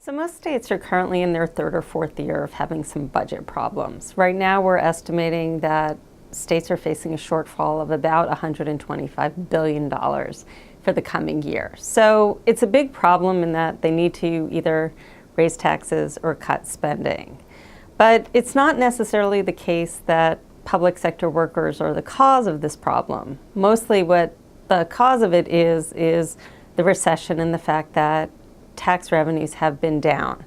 So most states are currently in their third or fourth year of having some budget problems. Right now we're estimating that states are facing a shortfall of about $125 billion for the coming year. So it's a big problem in that they need to either raise taxes or cut spending. But it's not necessarily the case that public sector workers are the cause of this problem. Mostly what the cause of it is the recession and the fact that tax revenues have been down.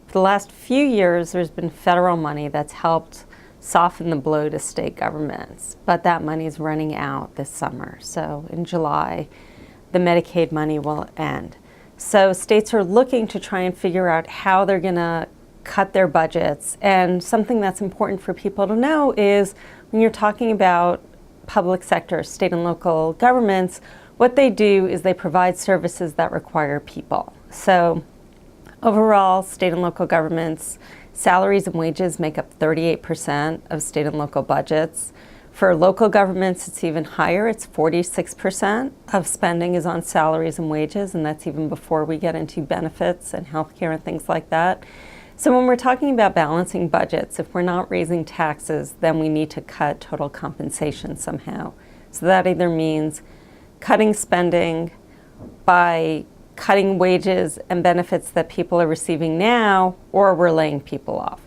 For the last few years, there's been federal money that's helped soften the blow to state governments, but that money is running out this summer. So in July, the Medicaid money will end. So states are looking to try and figure out how they're going to cut their budgets. And something that's important for people to know is when you're talking about public sector, state and local governments, what they do is they provide services that require people. So overall, state and local governments, salaries and wages make up 38% of state and local budgets. For local governments, it's even higher. It's 46% of spending is on salaries and wages, and that's even before we get into benefits and healthcare and things like that. So when we're talking about balancing budgets, if we're not raising taxes, then we need to cut total compensation somehow. So that either means cutting spending by cutting wages and benefits that people are receiving now, or we're laying people off.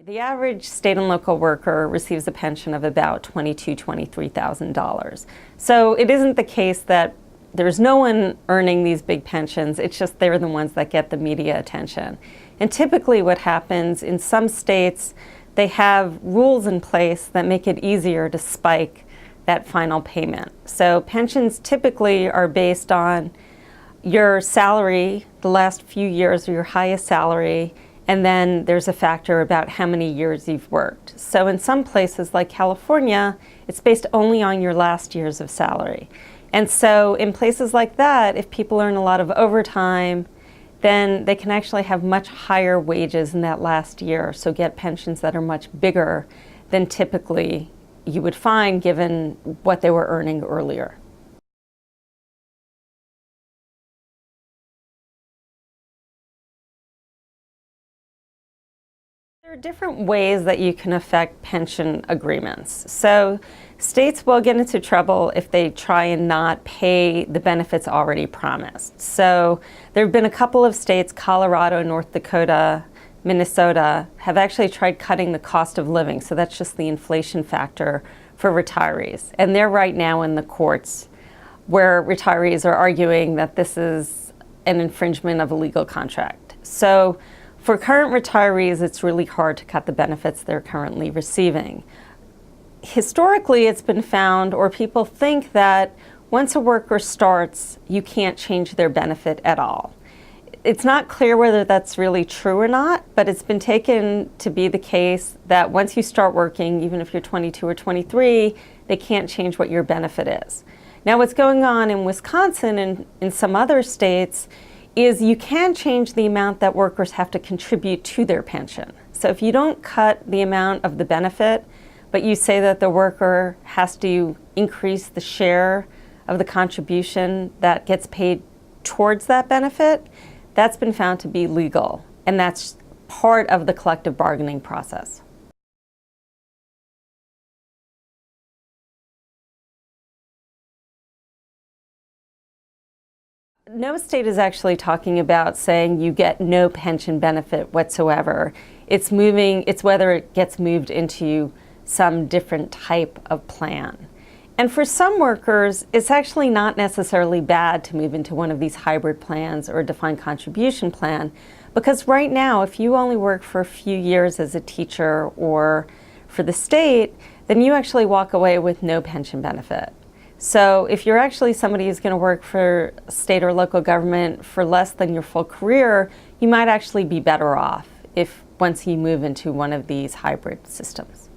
The average state and local worker receives a pension of about $22,000, $23,000. So it isn't the case that there's no one earning these big pensions, it's just they're the ones that get the media attention. And typically what happens in some states, they have rules in place that make it easier to spike that final payment. So pensions typically are based on your salary the last few years, or your highest salary, and then there's a factor about how many years you've worked. So in some places like California, it's based only on your last years of salary. And so in places like that, if people earn a lot of overtime, then they can actually have much higher wages in that last year, so get pensions that are much bigger than typically you would find given what they were earning earlier. There are different ways that you can affect pension agreements. So states will get into trouble if they try and not pay the benefits already promised. So there have been a couple of states, Colorado, North Dakota, Minnesota, have actually tried cutting the cost of living. So that's just the inflation factor for retirees. And they're right now in the courts where retirees are arguing that this is an infringement of a legal contract. So for current retirees, it's really hard to cut the benefits they're currently receiving. Historically, it's been found, or people think that once a worker starts, you can't change their benefit at all. It's not clear whether that's really true or not, but it's been taken to be the case that once you start working, even if you're 22 or 23, they can't change what your benefit is. Now, what's going on in Wisconsin and in some other states is you can change the amount that workers have to contribute to their pension. So if you don't cut the amount of the benefit, but you say that the worker has to increase the share of the contribution that gets paid towards that benefit, that's been found to be legal, and that's part of the collective bargaining process. No state is actually talking about saying you get no pension benefit whatsoever. It's whether it gets moved into some different type of plan. And for some workers, it's actually not necessarily bad to move into one of these hybrid plans or a defined contribution plan, because right now, if you only work for a few years as a teacher or for the state, then you actually walk away with no pension benefit. So if you're actually somebody who's going to work for state or local government for less than your full career, you might actually be better off once you move into one of these hybrid systems.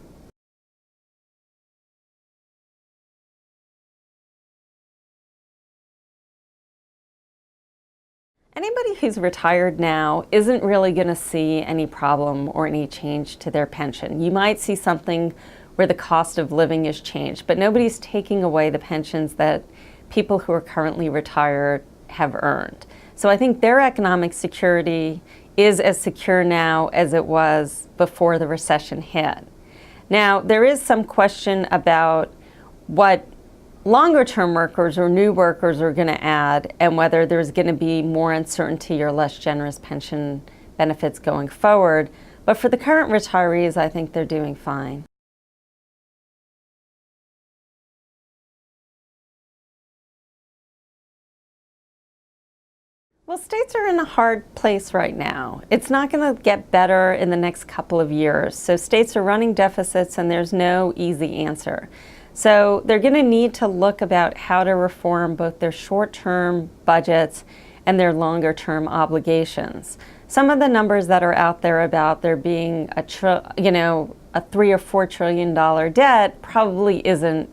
Anybody who's retired now isn't really going to see any problem or any change to their pension. You might see something where the cost of living has changed, but nobody's taking away the pensions that people who are currently retired have earned. So I think their economic security is as secure now as it was before the recession hit. Now, there is some question about what longer-term workers or new workers are going to add and whether there's going to be more uncertainty or less generous pension benefits going forward. But for the current retirees, I think they're doing fine. Well, states are in a hard place right now. It's not going to get better in the next couple of years. So states are running deficits and there's no easy answer. So they're going to need to look about how to reform both their short-term budgets and their longer-term obligations. Some of the numbers that are out there about there being a $3 or $4 trillion debt probably isn't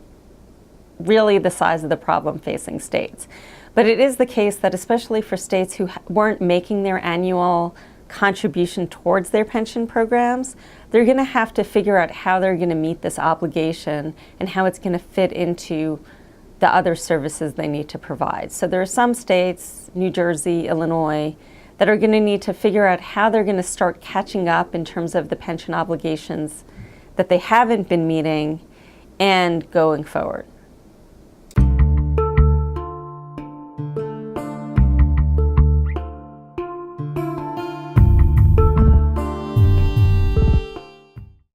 really the size of the problem facing states. But it is the case that especially for states who weren't making their annual contribution towards their pension programs, they're going to have to figure out how they're going to meet this obligation and how it's going to fit into the other services they need to provide. So there are some states, New Jersey, Illinois, that are going to need to figure out how they're going to start catching up in terms of the pension obligations that they haven't been meeting and going forward.